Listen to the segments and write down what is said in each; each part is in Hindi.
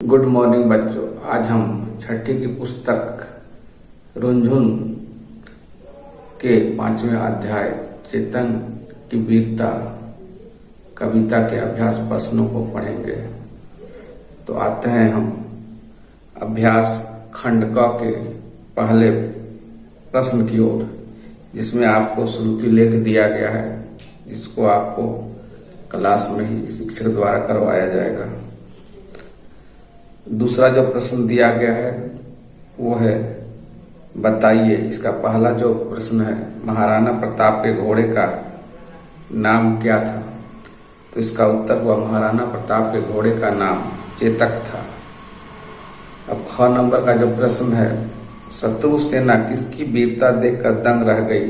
गुड मॉर्निंग बच्चों। आज हम छठी की पुस्तक रुनझुन के 5वें अध्याय चेतन की वीरता कविता के अभ्यास प्रश्नों को पढ़ेंगे। तो आते हैं हम अभ्यास खंड क के पहले प्रश्न की ओर, जिसमें आपको श्रुति लेख दिया गया है, जिसको आपको क्लास में ही शिक्षक द्वारा करवाया जाएगा। दूसरा जो प्रश्न दिया गया है वो है बताइए। इसका पहला जो प्रश्न है, महाराणा प्रताप के घोड़े का नाम क्या था? तो इसका उत्तर हुआ महाराणा प्रताप के घोड़े का नाम चेतक था। अब ख नंबर का जो प्रश्न है, शत्रु सेना किसकी वीरता देखकर दंग रह गई?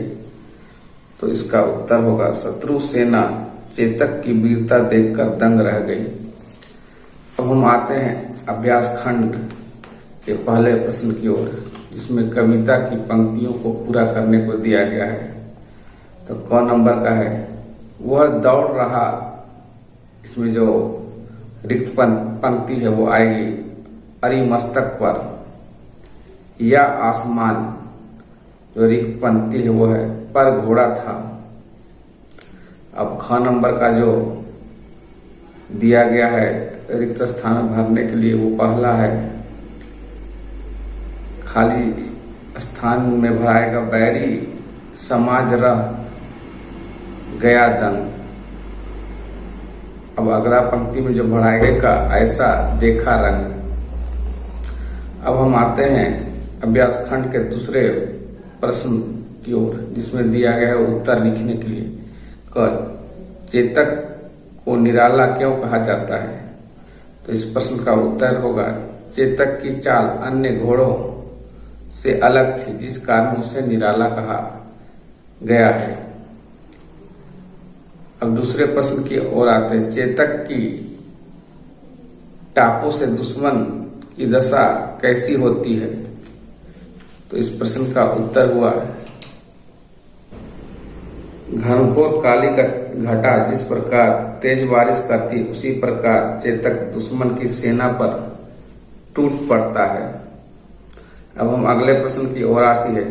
तो इसका उत्तर होगा शत्रु सेना चेतक की वीरता देखकर दंग रह गई। अब हम आते हैं अभ्यास खंड के पहले प्रश्न की ओर, जिसमें कविता की पंक्तियों को पूरा करने को दिया गया है। तो क नंबर का है, वह दौड़ रहा। इसमें जो रिक्त पंक्ति है वो आएगी अरि मस्तक पर, या आसमान। जो रिक्त पंक्ति है वो है पर घोड़ा था। अब ख नंबर का जो दिया गया है रिक्त स्थान भरने के लिए, वो पहला है खाली स्थान में भराएगा बैरी समाज रह गया दंग। अब अगला पंक्ति में जो भराएगा ऐसा देखा रंग। अब हम आते हैं अभ्यास खंड के दूसरे प्रश्न की ओर, जिसमें दिया गया है उत्तर लिखने के लिए। चेतक को निराला क्यों कहा जाता है? तो इस प्रश्न का उत्तर होगा चेतक की चाल अन्य घोड़ों से अलग थी, जिस कारण उसे निराला कहा गया है। अब दूसरे प्रश्न की ओर आते हैं, चेतक की टापों से दुश्मन की दशा कैसी होती है? तो इस प्रश्न का उत्तर हुआ घनघोर काली घटा जिस प्रकार तेज बारिश करती, उसी प्रकार चेतक दुश्मन की सेना पर टूट पड़ता है। अब हम अगले प्रश्न की ओर आती है,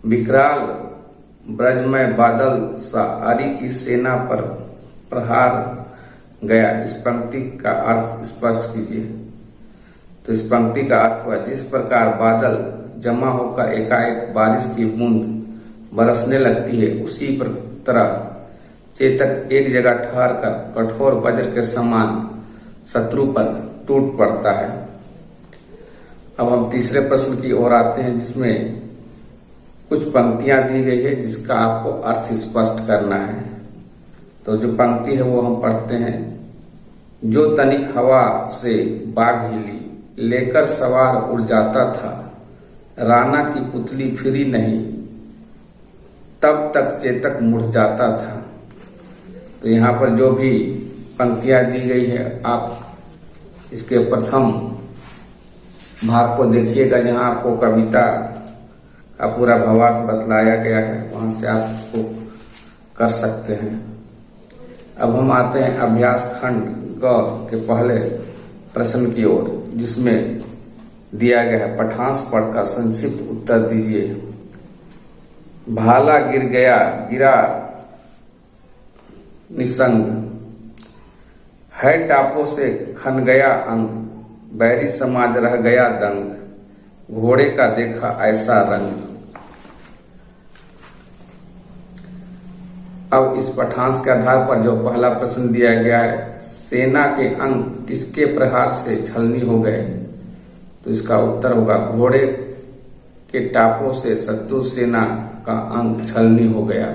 विकराल ब्रजमय बादल सा आरी की सेना पर प्रहार गया। इस पंक्ति का अर्थ स्पष्ट कीजिए। तो इस पंक्ति का अर्थ हुआ जिस प्रकार बादल जमा होकर एकाएक बारिश की बूंद बरसने लगती है, उसी तरह चेतक एक जगह ठहर कर कठोर वज्र के समान शत्रु पर टूट पड़ता है। अब हम तीसरे प्रश्न की ओर आते हैं, जिसमें कुछ पंक्तियां दी गई है, जिसका आपको अर्थ स्पष्ट करना है। तो जो पंक्ति है वो हम पढ़ते हैं, जो तनिक हवा से बाग हिली, लेकर सवार उड़ जाता था, राणा की पुतली फिरी नहीं, तब तक चेतक मुड़ जाता था। तो यहाँ पर जो भी पंक्तियां दी गई है, आप इसके प्रथम भाग को देखिएगा, जहाँ आपको कविता का पूरा भावार्थ बतलाया गया है, वहां से आप उसको कर सकते हैं। अब हम आते हैं अभ्यास खंड ग के पहले प्रश्न की ओर, जिसमें दिया गया है पठांस पढ़कर संक्षिप्त उत्तर दीजिए। भाला गिर गया गिरा निसंग, है टापों से खन गया अंग, बैरी समाज रह गया दंग, घोड़े का देखा ऐसा रंग। अब इस पठांस के आधार पर जो पहला प्रश्न दिया गया है, सेना के अंग किसके प्रहार से छलनी हो गए? तो इसका उत्तर होगा घोड़े के टापों से शत्रु सेना का अंग छलनी हो गया।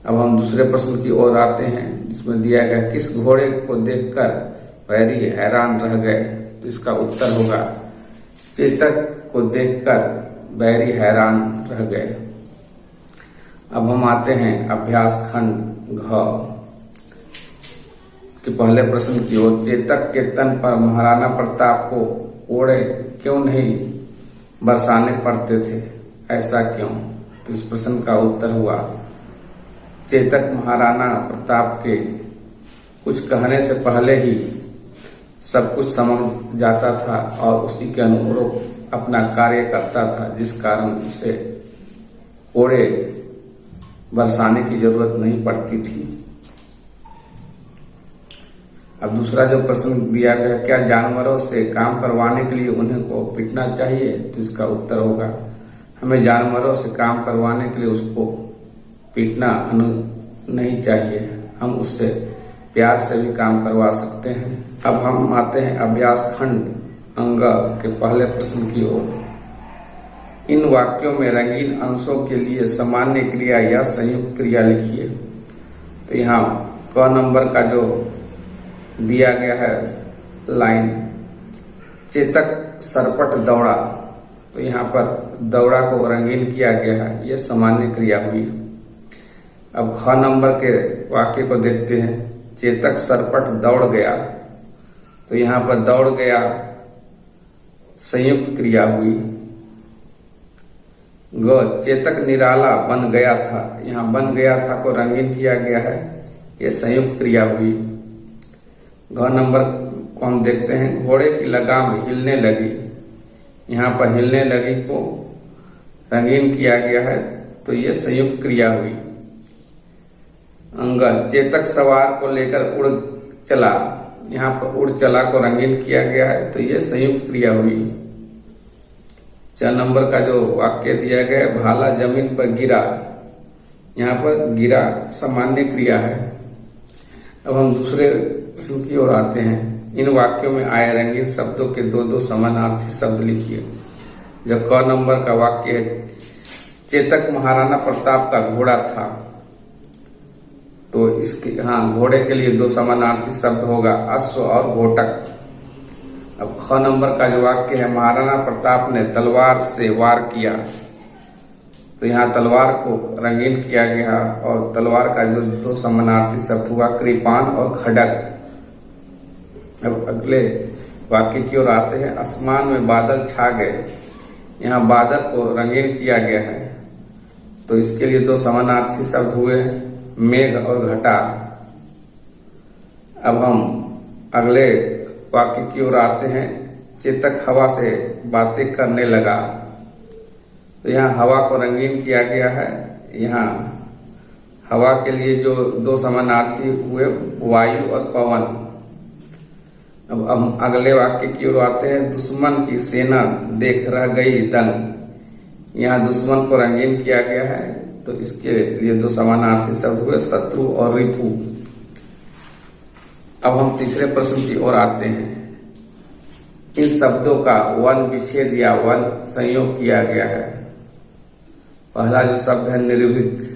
अब हम दूसरे प्रश्न की ओर आते हैं, जिसमें दिया गया किस घोड़े को देखकर बैरी हैरान रह गए? तो इसका उत्तर होगा चेतक को देखकर बैरी हैरान रह गए। अब हम आते हैं अभ्यास खंड घ के पहले प्रश्न की ओर, चेतक के तन पर महाराणा प्रताप को ओढ़े क्यों नहीं बरसाने पड़ते थे, ऐसा क्यों? तो इस प्रश्न का उत्तर हुआ चेतक महाराणा प्रताप के कुछ कहने से पहले ही सब कुछ समझ जाता था और उसी के अनुरूप अपना कार्य करता था, जिस कारण उसे कोड़े बरसाने की जरूरत नहीं पड़ती थी। अब दूसरा जो प्रश्न दिया गया, क्या जानवरों से काम करवाने के लिए उन्हें को पीटना चाहिए? तो इसका उत्तर होगा, हमें जानवरों से काम करवाने के लिए उसको पीटना नहीं चाहिए, हम उससे प्यार से भी काम करवा सकते हैं। अब हम आते हैं अभ्यास खंड अंग के पहले प्रश्न की ओर। इन वाक्यों में रंगीन अंशों के लिए सामान्य क्रिया या संयुक्त क्रिया लिखिए। तो यहाँ क नंबर का जो दिया गया है लाइन, चेतक सरपट दौड़ा, तो यहाँ पर दौड़ा को रंगीन किया गया है, यह सामान्य क्रिया हुई। अब ख नंबर के वाक्य को देखते हैं, चेतक सरपट दौड़ गया, तो यहाँ पर दौड़ गया संयुक्त क्रिया हुई। ग चेतक निराला बन गया था, यहाँ बन गया था को रंगीन किया गया है, यह संयुक्त क्रिया हुई। घ नंबर को हम देखते हैं, घोड़े की लगाम हिलने लगी, यहाँ पर हिलने लगी को रंगीन किया गया है, तो यह संयुक्त क्रिया हुई। अंगद चेतक सवार को लेकर उड़ चला, यहाँ पर उड़ चला को रंगीन किया गया है, तो यह संयुक्त क्रिया हुई। 4 नंबर का जो वाक्य दिया गया है, भाला जमीन पर गिरा, यहाँ पर गिरा सामान्य क्रिया है। अब हम दूसरे प्रश्न की ओर आते हैं। इन वाक्यों में आए रंगीन शब्दों के दो समानार्थी शब्द लिखिए। जब क नंबर का वाक्य है, चेतक महाराणा प्रताप का घोड़ा था, तो इसके घोड़े के लिए 2 समानार्थी शब्द होगा, अश्व और घोटक। अब ख नंबर का जो वाक्य है, महाराणा प्रताप ने तलवार से वार किया, तो यहाँ तलवार को रंगीन किया गया और तलवार का जो 2 समानार्थी शब्द हुआ, कृपाण और खड्ग। अब अगले वाक्य की ओर आते हैं, आसमान में बादल छा गए, यहाँ बादल को रंगीन किया गया है, तो इसके लिए 2 समानार्थी शब्द हुए, मेघ और घटा। अब हम अगले वाक्य की ओर आते हैं, चेतक हवा से बातें करने लगा, तो यहाँ हवा को रंगीन किया गया है। यहाँ हवा के लिए जो 2 समानार्थी हुए, वायु और पवन। अब हम अगले वाक्य की ओर आते हैं, दुश्मन की सेना देख रह गई दंग, यहाँ दुश्मन को रंगीन किया गया है, तो इसके लिए 2 समानार्थी शब्द हुए, शत्रु और रिपु। अब हम तीसरे प्रश्न की ओर आते हैं। इन शब्दों का वन विच्छेद या वन संयोग किया गया है। पहला जो शब्द है निर्भीक,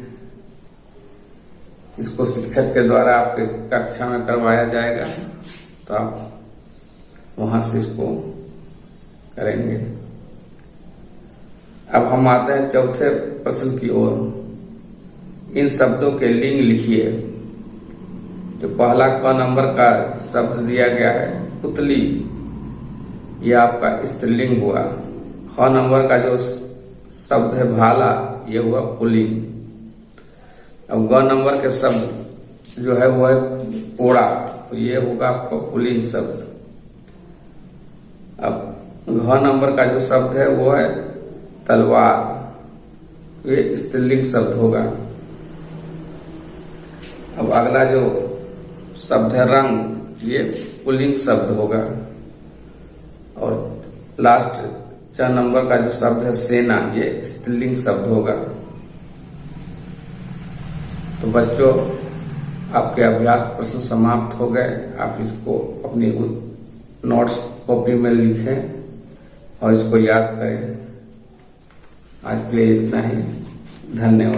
इसको शिक्षक के द्वारा आपके कक्षा में करवाया जाएगा, तो आप वहां से इसको करेंगे। अब हम आते हैं चौथे प्रश्न की ओर। इन शब्दों के लिंग लिखिए। जो पहला क नंबर का शब्द दिया गया है, पुतली, यह आपका स्त्रीलिंग हुआ। ख नंबर का जो शब्द है भाला, यह हुआ पुल्लिंग। अब ग नंबर के शब्द जो है वो है पोड़ा, तो ये होगा आपका पुल्लिंग शब्द। अब घ नंबर का जो शब्द है वो है तलवार, ये स्त्रीलिंग शब्द होगा। अब अगला जो शब्द है रंग, ये पुल्लिंग शब्द होगा। और लास्ट 4 नंबर का जो शब्द है सेना, ये स्त्रीलिंग शब्द होगा। तो बच्चों, आपके अभ्यास प्रश्न समाप्त हो गए। आप इसको अपनी नोट्स कॉपी में लिखें और इसको याद करें। आज के लिए इतना ही, धन्यवाद।